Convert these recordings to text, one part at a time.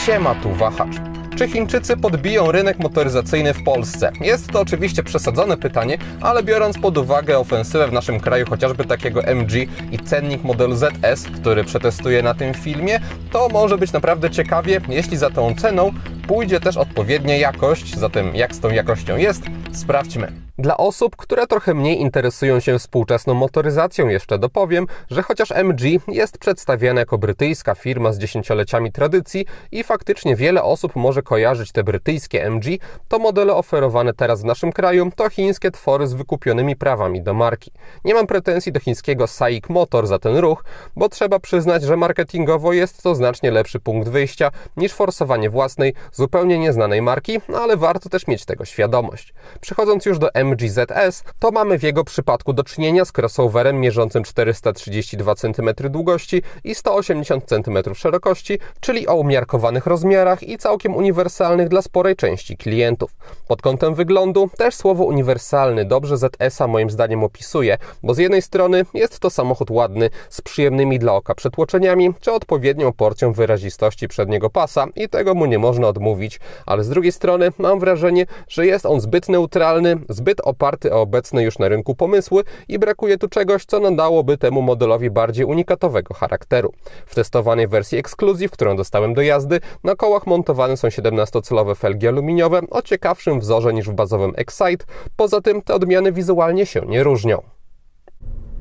Siema, tu Wahacz. Czy Chińczycy podbiją rynek motoryzacyjny w Polsce? Jest to oczywiście przesadzone pytanie, ale biorąc pod uwagę ofensywę w naszym kraju chociażby takiego MG i cennik modelu ZS, który przetestuję na tym filmie, to może być naprawdę ciekawie, jeśli za tą ceną pójdzie też odpowiednia jakość. Zatem jak z tą jakością jest? Sprawdźmy. Dla osób, które trochę mniej interesują się współczesną motoryzacją, jeszcze dopowiem, że chociaż MG jest przedstawiane jako brytyjska firma z dziesięcioleciami tradycji i faktycznie wiele osób może kojarzyć te brytyjskie MG, to modele oferowane teraz w naszym kraju to chińskie twory z wykupionymi prawami do marki. Nie mam pretensji do chińskiego SAIC Motor za ten ruch, bo trzeba przyznać, że marketingowo jest to znacznie lepszy punkt wyjścia niż forsowanie własnej, zupełnie nieznanej marki, ale warto też mieć tego świadomość. Przechodząc już do MG ZS, to mamy w jego przypadku do czynienia z crossoverem mierzącym 432 cm długości i 180 cm szerokości, czyli o umiarkowanych rozmiarach i całkiem uniwersalnych dla sporej części klientów. Pod kątem wyglądu też słowo uniwersalny dobrze ZS-a moim zdaniem opisuje, bo z jednej strony jest to samochód ładny, z przyjemnymi dla oka przetłoczeniami, czy odpowiednią porcją wyrazistości przedniego pasa i tego mu nie można odmówić, ale z drugiej strony mam wrażenie, że jest on zbyt neutralny, zbyt oparty o obecne już na rynku pomysły i brakuje tu czegoś, co nadałoby temu modelowi bardziej unikatowego charakteru. W testowanej wersji Exclusive, którą dostałem do jazdy, na kołach montowane są 17-calowe felgi aluminiowe o ciekawszym wzorze niż w bazowym Excite, poza tym te odmiany wizualnie się nie różnią.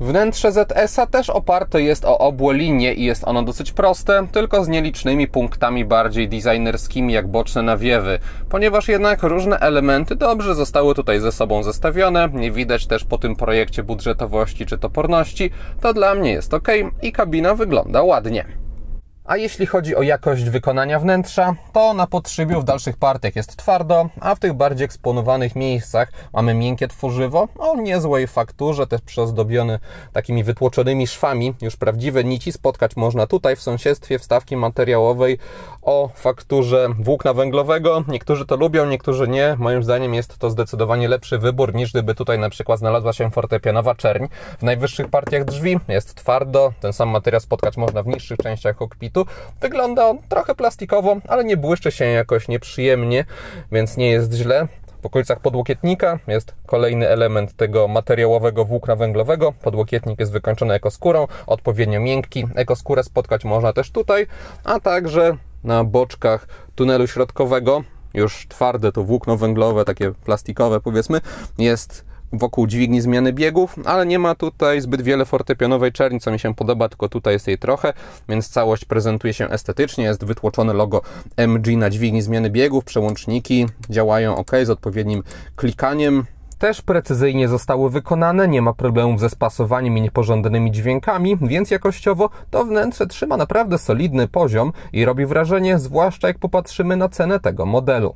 Wnętrze ZS-a też oparte jest o obłe linie i jest ono dosyć proste, tylko z nielicznymi punktami bardziej designerskimi jak boczne nawiewy. Ponieważ jednak różne elementy dobrze zostały tutaj ze sobą zestawione, nie widać też po tym projekcie budżetowości czy toporności, to dla mnie jest ok i kabina wygląda ładnie. A jeśli chodzi o jakość wykonania wnętrza, to na podszybiu w dalszych partiach jest twardo, a w tych bardziej eksponowanych miejscach mamy miękkie tworzywo o niezłej fakturze, też przyozdobione takimi wytłoczonymi szwami. Już prawdziwe nici spotkać można tutaj w sąsiedztwie wstawki materiałowej o fakturze włókna węglowego. Niektórzy to lubią, niektórzy nie. Moim zdaniem jest to zdecydowanie lepszy wybór niż gdyby tutaj na przykład znalazła się fortepianowa czerń. W najwyższych partiach drzwi jest twardo, ten sam materiał spotkać można w niższych częściach kokpitu. Wygląda on trochę plastikowo, ale nie błyszczy się jakoś nieprzyjemnie, więc nie jest źle. W okolicach podłokietnika jest kolejny element tego materiałowego włókna węglowego. Podłokietnik jest wykończony ekoskórą, odpowiednio miękki. Ekoskórę spotkać można też tutaj, a także na boczkach tunelu środkowego. Już twarde to włókno węglowe, takie plastikowe powiedzmy, jest wokół dźwigni zmiany biegów, ale nie ma tutaj zbyt wiele fortepianowej czerni, co mi się podoba, tylko tutaj jest jej trochę, więc całość prezentuje się estetycznie, jest wytłoczone logo MG na dźwigni zmiany biegów, przełączniki działają ok, z odpowiednim klikaniem. Też precyzyjnie zostały wykonane, nie ma problemów ze spasowaniem i niepożądanymi dźwiękami, więc jakościowo to wnętrze trzyma naprawdę solidny poziom i robi wrażenie, zwłaszcza jak popatrzymy na cenę tego modelu.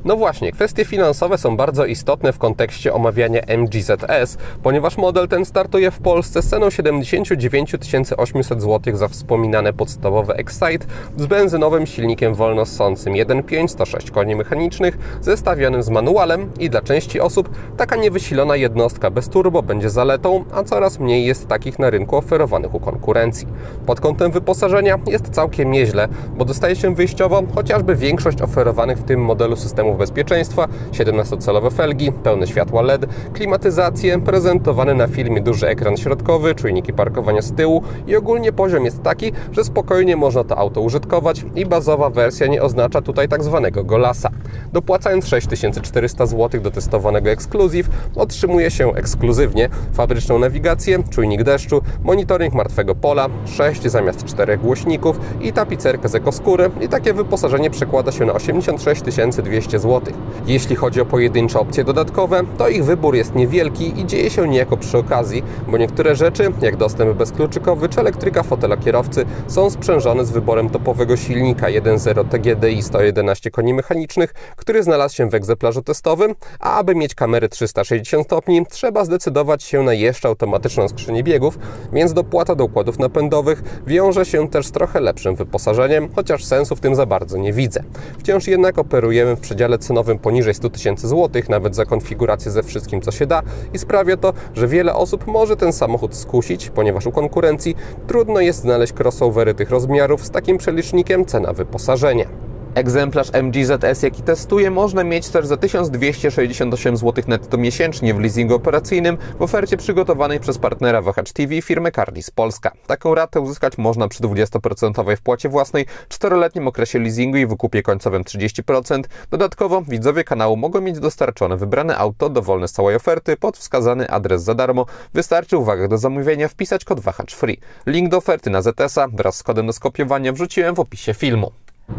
No właśnie, kwestie finansowe są bardzo istotne w kontekście omawiania MG ZS, ponieważ model ten startuje w Polsce z ceną 79 800 zł za wspominane podstawowe Excite z benzynowym silnikiem wolnossącym 1.5, 106 koni mechanicznych, zestawionym z manualem i dla części osób taka niewysilona jednostka bez turbo będzie zaletą, a coraz mniej jest takich na rynku oferowanych u konkurencji. Pod kątem wyposażenia jest całkiem nieźle, bo dostaje się wyjściowo chociażby większość oferowanych w tym modelu systemów bezpieczeństwa, 17-calowe felgi, pełne światła LED, klimatyzację, prezentowany na filmie duży ekran środkowy, czujniki parkowania z tyłu i ogólnie poziom jest taki, że spokojnie można to auto użytkować i bazowa wersja nie oznacza tutaj tak zwanego golasa. Dopłacając 6400 zł do testowanego Exclusive otrzymuje się ekskluzywnie fabryczną nawigację, czujnik deszczu, monitoring martwego pola, 6 zamiast 4 głośników i tapicerkę z ekoskóry i takie wyposażenie przekłada się na 86 200 zł. Jeśli chodzi o pojedyncze opcje dodatkowe, to ich wybór jest niewielki i dzieje się niejako przy okazji, bo niektóre rzeczy, jak dostęp bezkluczykowy czy elektryka fotela kierowcy, są sprzężone z wyborem topowego silnika 1.0 TGDI 111 koni mechanicznych, który znalazł się w egzemplarzu testowym, a aby mieć kamerę 360 stopni, trzeba zdecydować się na jeszcze automatyczną skrzynię biegów, więc dopłata do układów napędowych wiąże się też z trochę lepszym wyposażeniem, chociaż sensu w tym za bardzo nie widzę. Wciąż jednak operujemy w przedziale przedziale cenowym poniżej 100 000 złotych, nawet za konfigurację ze wszystkim, co się da, i sprawia to, że wiele osób może ten samochód skusić, ponieważ u konkurencji trudno jest znaleźć crossovery tych rozmiarów z takim przelicznikiem cena-wyposażenie. Egzemplarz MG ZS, jaki testuję, można mieć też za 1268 zł netto miesięcznie w leasingu operacyjnym w ofercie przygotowanej przez partnera Wahacz TV firmy Carlis Polska. Taką ratę uzyskać można przy 20% wpłacie własnej, 4-letnim okresie leasingu i wykupie końcowym 30%. Dodatkowo widzowie kanału mogą mieć dostarczone wybrane auto dowolne z całej oferty pod wskazany adres za darmo. Wystarczy, uwaga, do zamówienia wpisać kod Wahacz Free. Link do oferty na ZS-a wraz z kodem do skopiowania wrzuciłem w opisie filmu.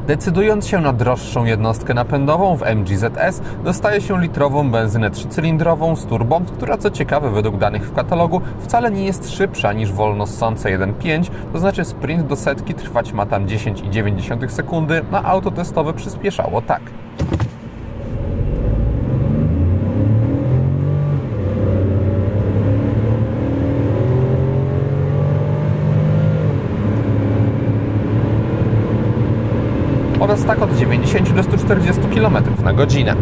Decydując się na droższą jednostkę napędową w MG ZS, dostaje się litrową benzynę trzycylindrową z turbo, która co ciekawe według danych w katalogu wcale nie jest szybsza niż wolno ssące 1.5, to znaczy sprint do setki trwać ma tam 10,9 sekundy, a auto testowe przyspieszało tak. Oraz tak od 90 do 140 km na godzinę.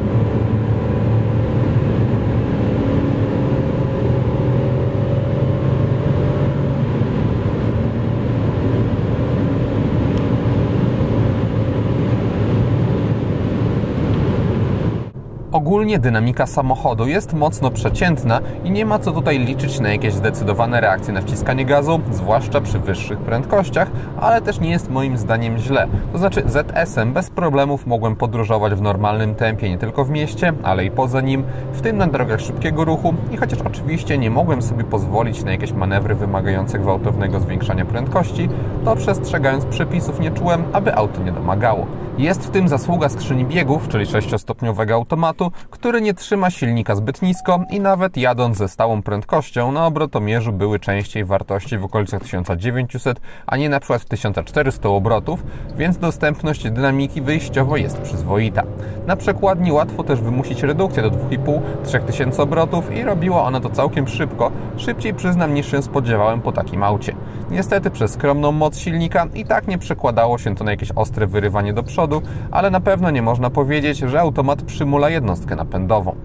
Ogólnie dynamika samochodu jest mocno przeciętna i nie ma co tutaj liczyć na jakieś zdecydowane reakcje na wciskanie gazu, zwłaszcza przy wyższych prędkościach, ale też nie jest moim zdaniem źle. To znaczy ZS-em bez problemów mogłem podróżować w normalnym tempie nie tylko w mieście, ale i poza nim, w tym na drogach szybkiego ruchu i chociaż oczywiście nie mogłem sobie pozwolić na jakieś manewry wymagające gwałtownego zwiększania prędkości, to przestrzegając przepisów nie czułem, aby auto nie domagało. Jest w tym zasługa skrzyni biegów, czyli 6-stopniowego automatu, który nie trzyma silnika zbyt nisko i nawet jadąc ze stałą prędkością na obrotomierzu były częściej wartości w okolicach 1900, a nie na przykład 1400 obrotów, więc dostępność dynamiki wyjściowo jest przyzwoita. Na przekładni łatwo też wymusić redukcję do 2,5–3000 obrotów i robiła ona to całkiem szybko, szybciej przyznam niż się spodziewałem po takim aucie. Niestety przez skromną moc silnika i tak nie przekładało się to na jakieś ostre wyrywanie do przodu, ale na pewno nie można powiedzieć, że automat przymula jednostkę napędową.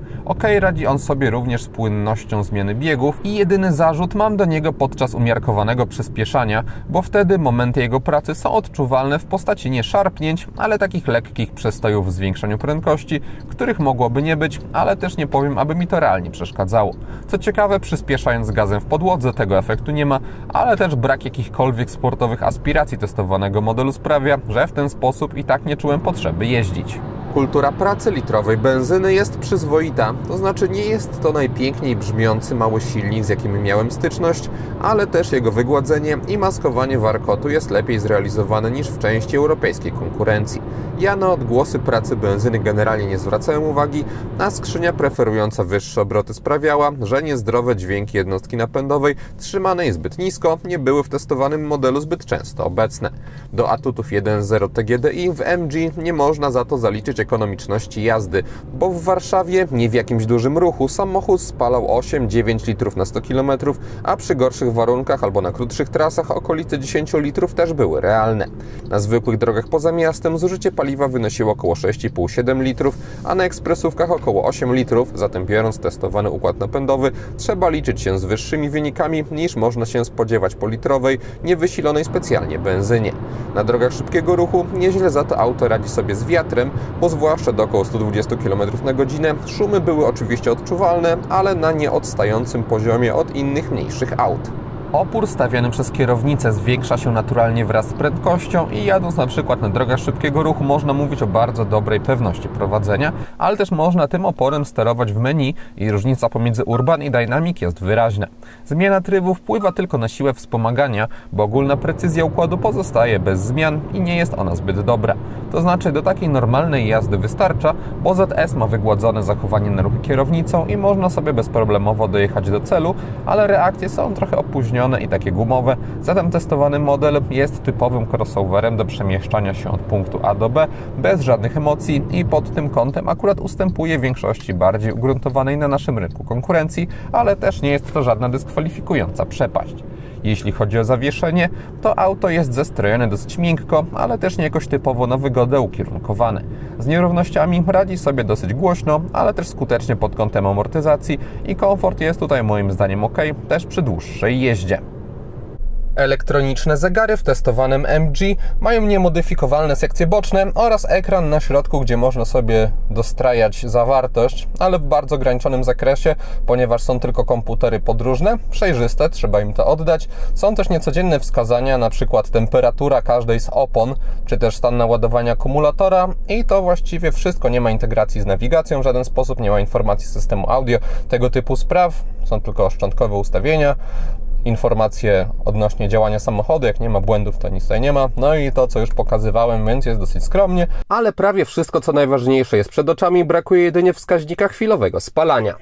Radzi on sobie również z płynnością zmiany biegów i jedyny zarzut mam do niego podczas umiarkowanego przyspieszania, bo wtedy momenty jego pracy są odczuwalne w postaci nie szarpnięć, ale takich lekkich przestojów w zwiększaniu prędkości, których mogłoby nie być, ale też nie powiem, aby mi to realnie przeszkadzało. Co ciekawe, przyspieszając gazem w podłodze tego efektu nie ma, ale też brak jakichkolwiek sportowych aspiracji testowanego modelu sprawia, że w ten sposób i tak nie czułem potrzeby jeździć. Kultura pracy litrowej benzyny jest przyzwoita, to znaczy nie jest to najpiękniej brzmiący mały silnik, z jakim miałem styczność, ale też jego wygładzenie i maskowanie warkotu jest lepiej zrealizowane niż w części europejskiej konkurencji. Ja na odgłosy pracy benzyny generalnie nie zwracałem uwagi, a skrzynia preferująca wyższe obroty sprawiała, że niezdrowe dźwięki jednostki napędowej trzymanej zbyt nisko nie były w testowanym modelu zbyt często obecne. Do atutów 1.0 TGDI w MG nie można za to zaliczyć ekonomiczności jazdy, bo w Warszawie, nie w jakimś dużym ruchu, samochód spalał 8–9 litrów na 100 km, a przy gorszych warunkach albo na krótszych trasach okolice 10 litrów też były realne. Na zwykłych drogach poza miastem zużycie paliwa wynosiło około 6,5–7 litrów, a na ekspresówkach około 8 litrów, zatem biorąc testowany układ napędowy, trzeba liczyć się z wyższymi wynikami niż można się spodziewać po litrowej, niewysilonej specjalnie benzynie. Na drogach szybkiego ruchu nieźle za to auto radzi sobie z wiatrem, bo zwłaszcza do około 120 km na godzinę szumy były oczywiście odczuwalne, ale na nieodstającym poziomie od innych mniejszych aut. Opór stawiany przez kierownicę zwiększa się naturalnie wraz z prędkością i jadąc na przykład na drogach szybkiego ruchu można mówić o bardzo dobrej pewności prowadzenia, ale też można tym oporem sterować w menu i różnica pomiędzy Urban i Dynamic jest wyraźna. Zmiana trybu wpływa tylko na siłę wspomagania, bo ogólna precyzja układu pozostaje bez zmian i nie jest ona zbyt dobra. To znaczy do takiej normalnej jazdy wystarcza, bo ZS ma wygładzone zachowanie na ruchy kierownicą i można sobie bezproblemowo dojechać do celu, ale reakcje są trochę opóźnione i takie gumowe, zatem testowany model jest typowym crossoverem do przemieszczania się od punktu A do B bez żadnych emocji i pod tym kątem akurat ustępuje większości bardziej ugruntowanej na naszym rynku konkurencji, ale też nie jest to żadna dyskwalifikująca przepaść. Jeśli chodzi o zawieszenie, to auto jest zestrojone dosyć miękko, ale też nie jakoś typowo na wygodę ukierunkowane. Z nierównościami radzi sobie dosyć głośno, ale też skutecznie pod kątem amortyzacji i komfort jest tutaj moim zdaniem ok, też przy dłuższej jeździe. Elektroniczne zegary w testowanym MG mają niemodyfikowalne sekcje boczne oraz ekran na środku, gdzie można sobie dostrajać zawartość, ale w bardzo ograniczonym zakresie, ponieważ są tylko komputery podróżne, przejrzyste, trzeba im to oddać. Są też niecodzienne wskazania, np. temperatura każdej z opon, czy też stan naładowania akumulatora i to właściwie wszystko. Nie ma integracji z nawigacją w żaden sposób, nie ma informacji systemu audio, tego typu spraw, są tylko szczątkowe ustawienia. Informacje odnośnie działania samochodu, jak nie ma błędów, to nic tutaj nie ma. No i to, co już pokazywałem, więc jest dosyć skromnie, ale prawie wszystko, co najważniejsze, jest przed oczami, brakuje jedynie wskaźnika chwilowego spalania.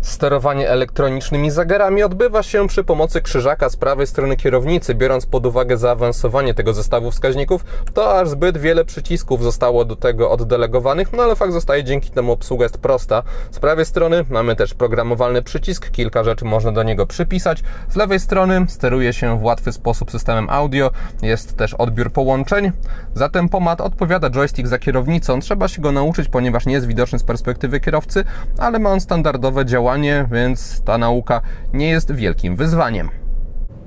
Sterowanie elektronicznymi zegarami odbywa się przy pomocy krzyżaka z prawej strony kierownicy. Biorąc pod uwagę zaawansowanie tego zestawu wskaźników, to aż zbyt wiele przycisków zostało do tego oddelegowanych, no ale fakt zostaje, dzięki temu obsługa jest prosta. Z prawej strony mamy też programowalny przycisk, kilka rzeczy można do niego przypisać. Z lewej strony steruje się w łatwy sposób systemem audio, jest też odbiór połączeń. Za tempomat odpowiada joystick za kierownicą, trzeba się go nauczyć, ponieważ nie jest widoczny z perspektywy kierowcy, ale ma on standardowe działanie, więc ta nauka nie jest wielkim wyzwaniem.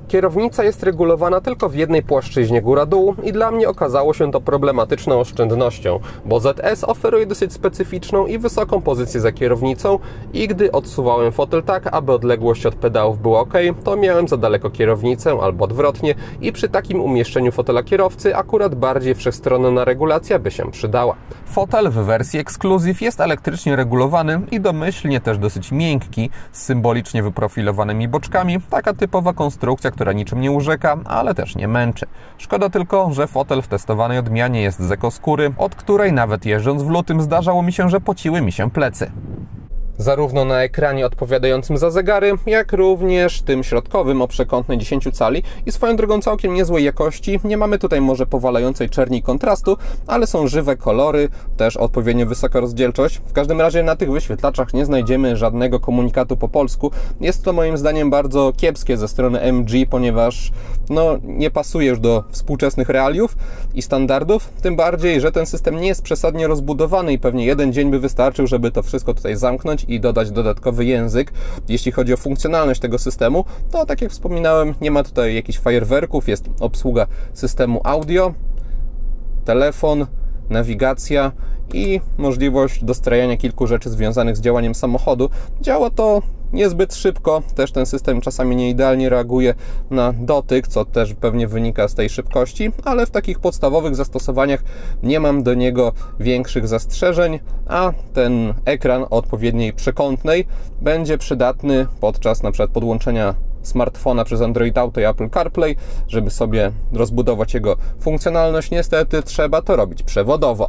Kierownica jest regulowana tylko w jednej płaszczyźnie góra-dół i dla mnie okazało się to problematyczną oszczędnością, bo ZS oferuje dosyć specyficzną i wysoką pozycję za kierownicą i gdy odsuwałem fotel tak, aby odległość od pedałów była ok, to miałem za daleko kierownicę albo odwrotnie i przy takim umieszczeniu fotela kierowcy akurat bardziej wszechstronna regulacja by się przydała. Fotel w wersji Exclusive jest elektrycznie regulowany i domyślnie też dosyć miękki, z symbolicznie wyprofilowanymi boczkami, taka typowa konstrukcja, która niczym nie urzeka, ale też nie męczy. Szkoda tylko, że fotel w testowanej odmianie jest z ekoskóry, od której nawet jeżdżąc w lutym zdarzało mi się, że pociły mi się plecy. Zarówno na ekranie odpowiadającym za zegary, jak również tym środkowym o przekątnej 10 cali i swoją drogą całkiem niezłej jakości. Nie mamy tutaj może powalającej czerni kontrastu, ale są żywe kolory, też odpowiednio wysoka rozdzielczość. W każdym razie na tych wyświetlaczach nie znajdziemy żadnego komunikatu po polsku. Jest to moim zdaniem bardzo kiepskie ze strony MG, ponieważ nie pasuje już do współczesnych realiów i standardów. Tym bardziej, że ten system nie jest przesadnie rozbudowany i pewnie jeden dzień by wystarczył, żeby to wszystko tutaj zamknąć i dodać dodatkowy język. Jeśli chodzi o funkcjonalność tego systemu, to tak jak wspominałem, nie ma tutaj jakichś fajerwerków, jest obsługa systemu audio, telefon, nawigacja i możliwość dostrajania kilku rzeczy związanych z działaniem samochodu. Działa to niezbyt szybko, też ten system czasami nie idealnie reaguje na dotyk, co też pewnie wynika z tej szybkości, ale w takich podstawowych zastosowaniach nie mam do niego większych zastrzeżeń, a ten ekran o odpowiedniej przekątnej będzie przydatny podczas np. podłączenia smartfona przez Android Auto i Apple CarPlay, żeby sobie rozbudować jego funkcjonalność. Niestety trzeba to robić przewodowo.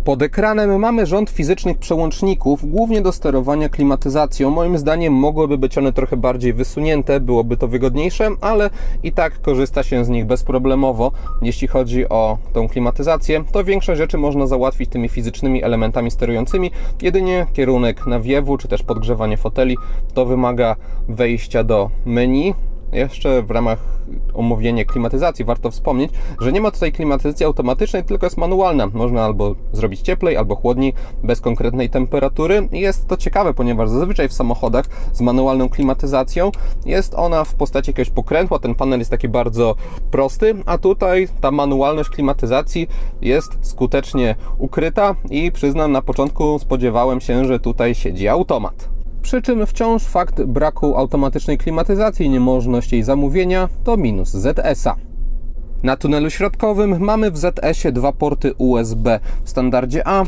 Pod ekranem mamy rząd fizycznych przełączników, głównie do sterowania klimatyzacją. Moim zdaniem mogłyby być one trochę bardziej wysunięte, byłoby to wygodniejsze, ale i tak korzysta się z nich bezproblemowo. Jeśli chodzi o tą klimatyzację, to większość rzeczy można załatwić tymi fizycznymi elementami sterującymi. Jedynie kierunek nawiewu, czy też podgrzewanie foteli, to wymaga wejścia do menu. Jeszcze w ramach omówienia klimatyzacji warto wspomnieć, że nie ma tutaj klimatyzacji automatycznej, tylko jest manualna. Można albo zrobić cieplej, albo chłodniej, bez konkretnej temperatury. I jest to ciekawe, ponieważ zazwyczaj w samochodach z manualną klimatyzacją jest ona w postaci jakiegoś pokrętła, ten panel jest taki bardzo prosty, a tutaj ta manualność klimatyzacji jest skutecznie ukryta i przyznam, na początku spodziewałem się, że tutaj siedzi automat. Przy czym wciąż fakt braku automatycznej klimatyzacji i niemożność jej zamówienia to minus ZS-a. Na tunelu środkowym mamy w ZS-ie dwa porty USB w standardzie A.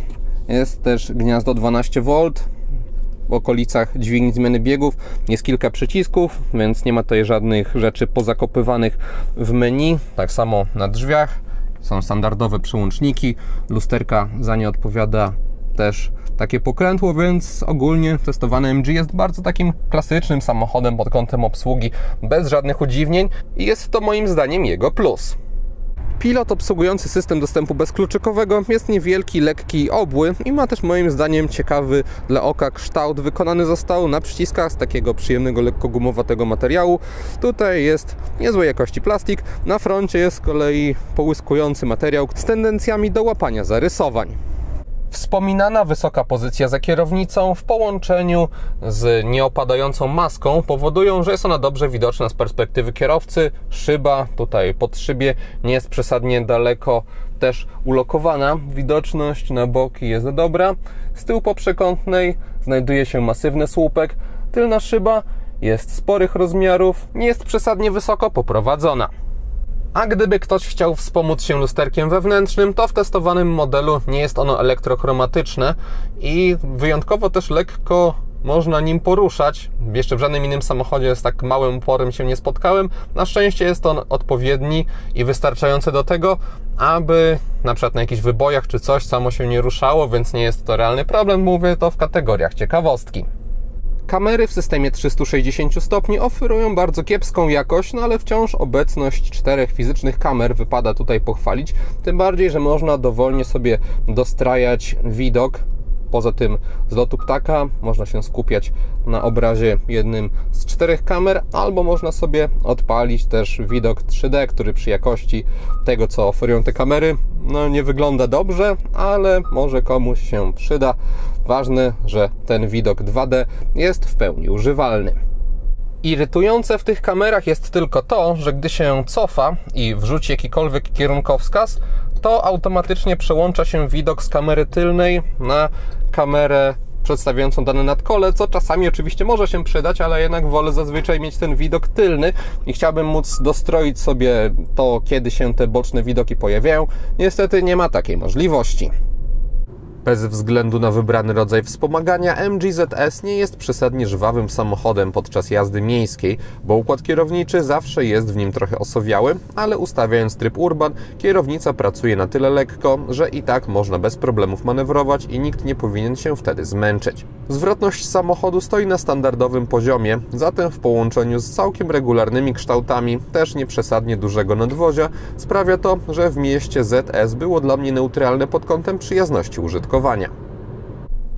Jest też gniazdo 12V. W okolicach dźwigni zmiany biegów jest kilka przycisków, więc nie ma tutaj żadnych rzeczy pozakopywanych w menu. Tak samo na drzwiach są standardowe przełączniki. Lusterka za nie odpowiada też takie pokrętło, więc ogólnie testowany MG jest bardzo takim klasycznym samochodem pod kątem obsługi, bez żadnych udziwnień i jest to moim zdaniem jego plus. Pilot obsługujący system dostępu bezkluczykowego jest niewielki, lekki i obły i ma też moim zdaniem ciekawy dla oka kształt. Wykonany został na przyciskach z takiego przyjemnego, lekko gumowatego materiału. Tutaj jest niezłej jakości plastik, na froncie jest z kolei połyskujący materiał z tendencjami do łapania zarysowań. Wspominana wysoka pozycja za kierownicą w połączeniu z nieopadającą maską powodują, że jest ona dobrze widoczna z perspektywy kierowcy. Szyba tutaj pod szybie nie jest przesadnie daleko też ulokowana. Widoczność na boki jest dobra. Z tyłu poprzekątnej znajduje się masywny słupek. Tylna szyba jest sporych rozmiarów, nie jest przesadnie wysoko poprowadzona. A gdyby ktoś chciał wspomóc się lusterkiem wewnętrznym, to w testowanym modelu nie jest ono elektrochromatyczne i wyjątkowo też lekko można nim poruszać. Jeszcze w żadnym innym samochodzie z tak małym oporem się nie spotkałem. Na szczęście jest on odpowiedni i wystarczający do tego, aby na przykład na jakichś wybojach czy coś samo się nie ruszało, więc nie jest to realny problem. Mówię to w kategoriach ciekawostki. Kamery w systemie 360 stopni oferują bardzo kiepską jakość, no ale wciąż obecność 4 fizycznych kamer wypada tutaj pochwalić. Tym bardziej, że można dowolnie sobie dostrajać widok. Poza tym z lotu ptaka można się skupiać na obrazie jednym z 4 kamer, albo można sobie odpalić też widok 3D, który przy jakości tego, co oferują te kamery, no nie wygląda dobrze, ale może komuś się przyda. Ważne, że ten widok 2D jest w pełni używalny. Irytujące w tych kamerach jest tylko to, że gdy się cofa i wrzuci jakikolwiek kierunkowskaz, to automatycznie przełącza się widok z kamery tylnej na kamerę przedstawiającą dane nadkole, co czasami oczywiście może się przydać, ale jednak wolę zazwyczaj mieć ten widok tylny i chciałbym móc dostroić sobie to, kiedy się te boczne widoki pojawiają. Niestety nie ma takiej możliwości. Bez względu na wybrany rodzaj wspomagania, MG ZS nie jest przesadnie żwawym samochodem podczas jazdy miejskiej, bo układ kierowniczy zawsze jest w nim trochę osowiały, ale ustawiając tryb urban, kierownica pracuje na tyle lekko, że i tak można bez problemów manewrować i nikt nie powinien się wtedy zmęczyć. Zwrotność samochodu stoi na standardowym poziomie, zatem w połączeniu z całkiem regularnymi kształtami też nie przesadnie dużego nadwozia sprawia to, że w mieście ZS było dla mnie neutralne pod kątem przyjazności użytkowania.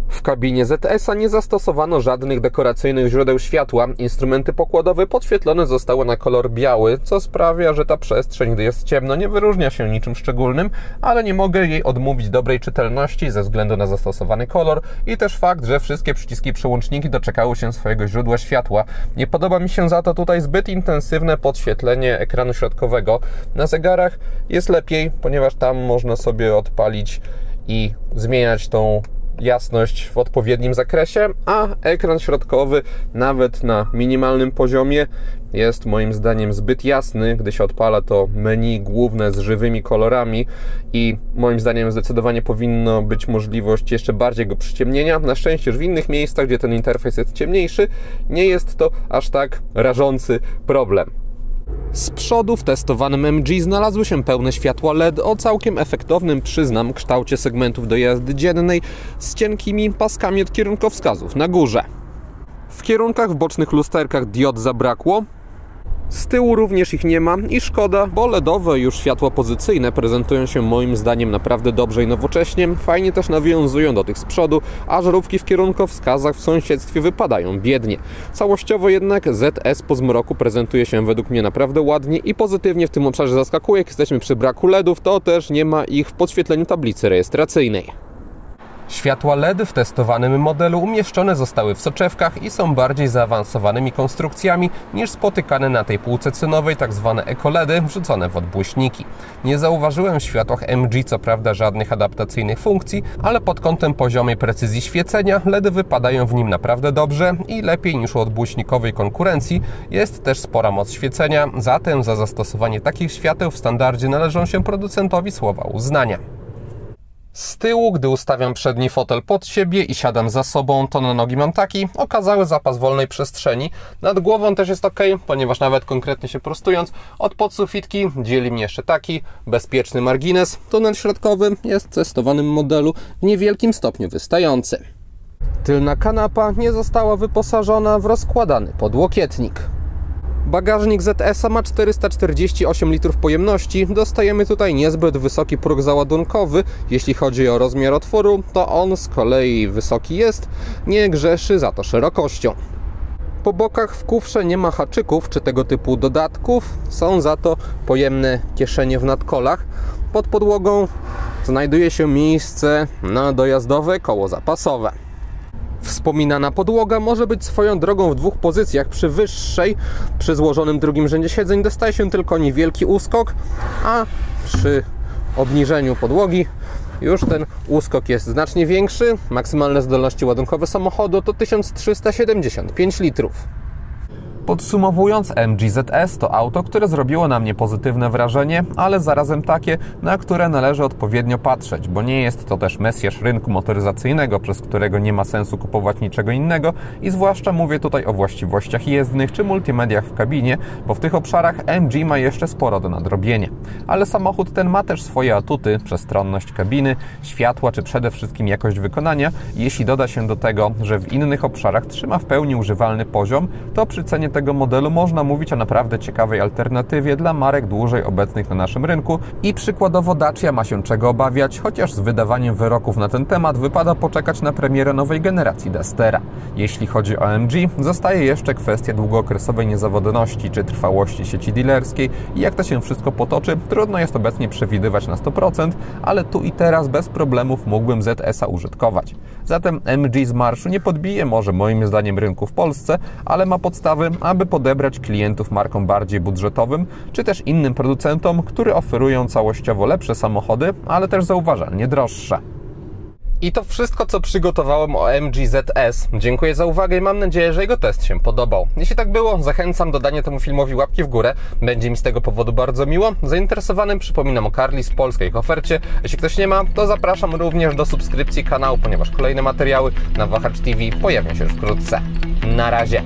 W kabinie ZS-a nie zastosowano żadnych dekoracyjnych źródeł światła. Instrumenty pokładowe podświetlone zostały na kolor biały, co sprawia, że ta przestrzeń, gdy jest ciemno, nie wyróżnia się niczym szczególnym, ale nie mogę jej odmówić dobrej czytelności ze względu na zastosowany kolor i też fakt, że wszystkie przyciski i przełączniki doczekały się swojego źródła światła. Nie podoba mi się za to tutaj zbyt intensywne podświetlenie ekranu środkowego. Na zegarach jest lepiej, ponieważ tam można sobie odpalić i zmieniać tą jasność w odpowiednim zakresie, a ekran środkowy nawet na minimalnym poziomie jest moim zdaniem zbyt jasny. Gdy się odpala to menu główne z żywymi kolorami i moim zdaniem zdecydowanie powinno być możliwość jeszcze bardziej go przyciemnienia. Na szczęście już w innych miejscach, gdzie ten interfejs jest ciemniejszy, nie jest to aż tak rażący problem. Z przodu w testowanym MG znalazły się pełne światła LED o całkiem efektownym, przyznam, kształcie segmentów do jazdy dziennej z cienkimi paskami od kierunkowskazów na górze. W kierunkach w bocznych lusterkach diod zabrakło. Z tyłu również ich nie ma i szkoda, bo LEDowe już światła pozycyjne prezentują się moim zdaniem naprawdę dobrze i nowocześnie. Fajnie też nawiązują do tych z przodu, a żarówki w kierunkowskazach w sąsiedztwie wypadają biednie. Całościowo jednak ZS po zmroku prezentuje się według mnie naprawdę ładnie i pozytywnie w tym obszarze zaskakuje. Jak jesteśmy przy braku LEDów, to też nie ma ich w podświetleniu tablicy rejestracyjnej. Światła LED w testowanym modelu umieszczone zostały w soczewkach i są bardziej zaawansowanymi konstrukcjami niż spotykane na tej półce cenowej tzw. eco-LEDy wrzucone w odbłyśniki. Nie zauważyłem w światłach MG co prawda żadnych adaptacyjnych funkcji, ale pod kątem poziomej precyzji świecenia LEDy wypadają w nim naprawdę dobrze i lepiej niż u odbłyśnikowej konkurencji. Jest też spora moc świecenia, zatem za zastosowanie takich świateł w standardzie należą się producentowi słowa uznania. Z tyłu, gdy ustawiam przedni fotel pod siebie i siadam za sobą, to na nogi mam taki okazały zapas wolnej przestrzeni. Nad głową też jest ok, ponieważ nawet konkretnie się prostując, od podsufitki dzieli mnie jeszcze taki bezpieczny margines. Tunel środkowy jest w testowanym modelu w niewielkim stopniu wystający. Tylna kanapa nie została wyposażona w rozkładany podłokietnik. Bagażnik ZS-a ma 448 litrów pojemności. Dostajemy tutaj niezbyt wysoki próg załadunkowy. Jeśli chodzi o rozmiar otworu, to on z kolei wysoki jest, nie grzeszy za to szerokością. Po bokach w kufrze nie ma haczyków czy tego typu dodatków, są za to pojemne kieszenie w nadkolach. Pod podłogą znajduje się miejsce na dojazdowe koło zapasowe. Wspominana podłoga może być swoją drogą w dwóch pozycjach. Przy wyższej, przy złożonym drugim rzędzie siedzeń dostaje się tylko niewielki uskok, a przy obniżeniu podłogi już ten uskok jest znacznie większy. Maksymalne zdolności ładunkowe samochodu to 1375 litrów. Podsumowując, MG ZS to auto, które zrobiło na mnie pozytywne wrażenie, ale zarazem takie, na które należy odpowiednio patrzeć, bo nie jest to też mesjasz rynku motoryzacyjnego, przez którego nie ma sensu kupować niczego innego i zwłaszcza mówię tutaj o właściwościach jezdnych czy multimediach w kabinie, bo w tych obszarach MG ma jeszcze sporo do nadrobienia. Ale samochód ten ma też swoje atuty, przestronność kabiny, światła czy przede wszystkim jakość wykonania. Jeśli doda się do tego, że w innych obszarach trzyma w pełni używalny poziom, to przy cenie tego modelu można mówić o naprawdę ciekawej alternatywie dla marek dłużej obecnych na naszym rynku i przykładowo Dacia ma się czego obawiać, chociaż z wydawaniem wyroków na ten temat wypada poczekać na premierę nowej generacji Dustera. Jeśli chodzi o MG, zostaje jeszcze kwestia długookresowej niezawodności czy trwałości sieci dealerskiej i jak to się wszystko potoczy, trudno jest obecnie przewidywać na 100%, ale tu i teraz bez problemów mógłbym ZS-a użytkować. Zatem MG z marszu nie podbije może moim zdaniem rynku w Polsce, ale ma podstawy, aby podebrać klientów markom bardziej budżetowym, czy też innym producentom, które oferują całościowo lepsze samochody, ale też zauważalnie droższe. I to wszystko, co przygotowałem o MG ZS. Dziękuję za uwagę i mam nadzieję, że jego test się podobał. Jeśli tak było, zachęcam do dania temu filmowi łapki w górę. Będzie mi z tego powodu bardzo miło. Zainteresowanym przypominam o Carlis polskiej ofercie. Jeśli ktoś nie ma, to zapraszam również do subskrypcji kanału, ponieważ kolejne materiały na Wahacz TV pojawią się już wkrótce. Na razie!